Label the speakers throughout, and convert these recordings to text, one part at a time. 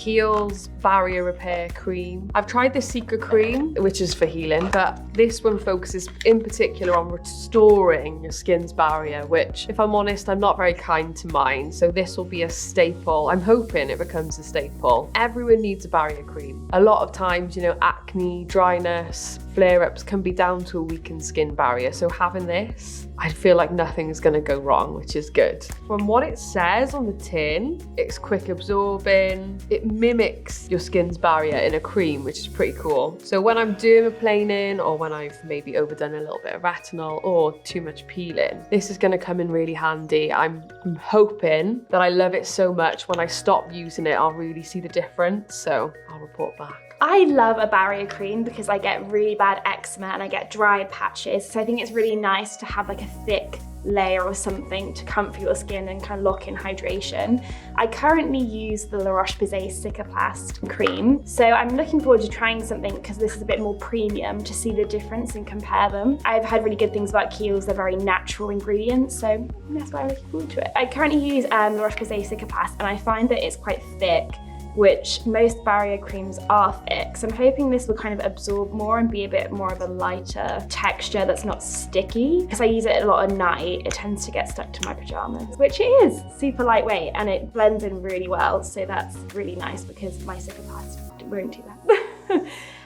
Speaker 1: Kiehl's Barrier Repair Cream. I've tried the Secret Cream, which is for healing, but this one focuses in particular on restoring your skin's barrier, which, if I'm honest, I'm not very kind to mine. So this will be a staple. I'm hoping it becomes a staple. Everyone needs a barrier cream. A lot of times, you know, acne, dryness, flare-ups can be down to a weakened skin barrier. So having this, I feel like nothing is going to go wrong, which is good. From what it says on the tin, it's quick absorbing. It mimics your skin's barrier in a cream, which is pretty cool. So when I'm dermaplaning, or when I've maybe overdone a little bit of retinol or too much peeling, this is going to come in really handy. I'm hoping that I love it so much when I stop using it, I'll really see the difference. So I'll report back.
Speaker 2: I love a barrier cream because I get really bad eczema and I get dry patches. So I think it's really nice to have like a thick layer or something to comfort your skin and kind of lock in hydration. I currently use the La Roche-Posay Cicaplast cream. So I'm looking forward to trying something because this is a bit more premium to see the difference and compare them. I've heard really good things about Kiehl's, they're very natural ingredients, so that's why I'm looking forward to it. I currently use La Roche-Posay Cicaplast and I find that it's quite thick, which most barrier creams are thick. So I'm hoping this will kind of absorb more and be a bit more of a lighter texture that's not sticky. Because I use it a lot at night, it tends to get stuck to my pajamas, which it is super lightweight and it blends in really well. So that's really nice because my Cicaplast won't do that.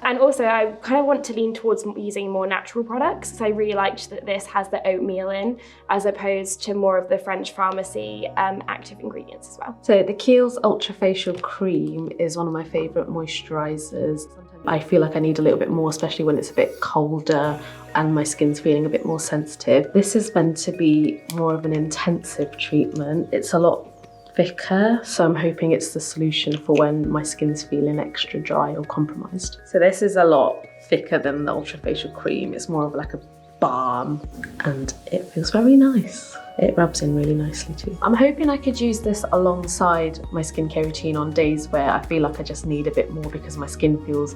Speaker 2: And also I kind of want to lean towards using more natural products. So I really liked that this has the oatmeal in, as opposed to more of the French pharmacy active ingredients as well.
Speaker 3: So the Kiehl's Ultra Facial Cream is one of my favourite moisturisers. I feel like I need a little bit more, especially when it's a bit colder and my skin's feeling a bit more sensitive. This is meant to be more of an intensive treatment. It's a lot thicker, so I'm hoping it's the solution for when my skin's feeling extra dry or compromised. So this is a lot thicker than the Ultra Facial Cream. It's more of like a balm and it feels very nice. It rubs in really nicely too. I'm hoping I could use this alongside my skincare routine on days where I feel like I just need a bit more because my skin feels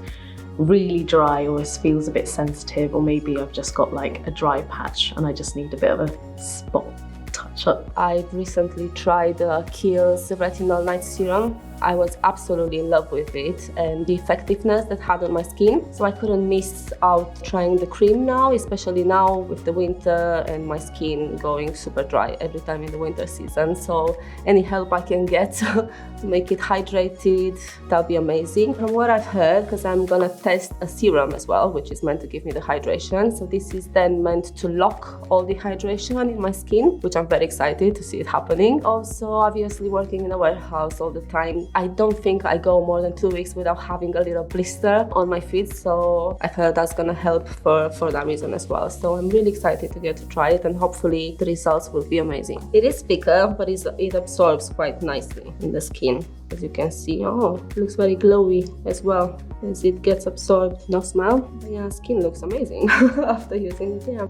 Speaker 3: really dry or feels a bit sensitive, or maybe I've just got like a dry patch and I just need a bit of a spot touch up.
Speaker 4: I've recently tried Kiehl's Retinol Night Serum. I was absolutely in love with it and the effectiveness that had on my skin. So I couldn't miss out trying the cream now, especially now with the winter and my skin going super dry every time in the winter season. So any help I can get to make it hydrated, that'll be amazing. From what I've heard, because I'm gonna test a serum as well, which is meant to give me the hydration. So this is then meant to lock all the hydration in my skin, which I'm very excited to see it happening. Also, obviously working in a warehouse all the time, I don't think I go more than 2 weeks without having a little blister on my feet, so I've heard that's gonna help for that reason as well. So I'm really excited to get to try it and hopefully the results will be amazing. It is thicker, but it absorbs quite nicely in the skin. As you can see, oh, it looks very glowy as well as it gets absorbed. No smell, but yeah, skin looks amazing after using it, yeah.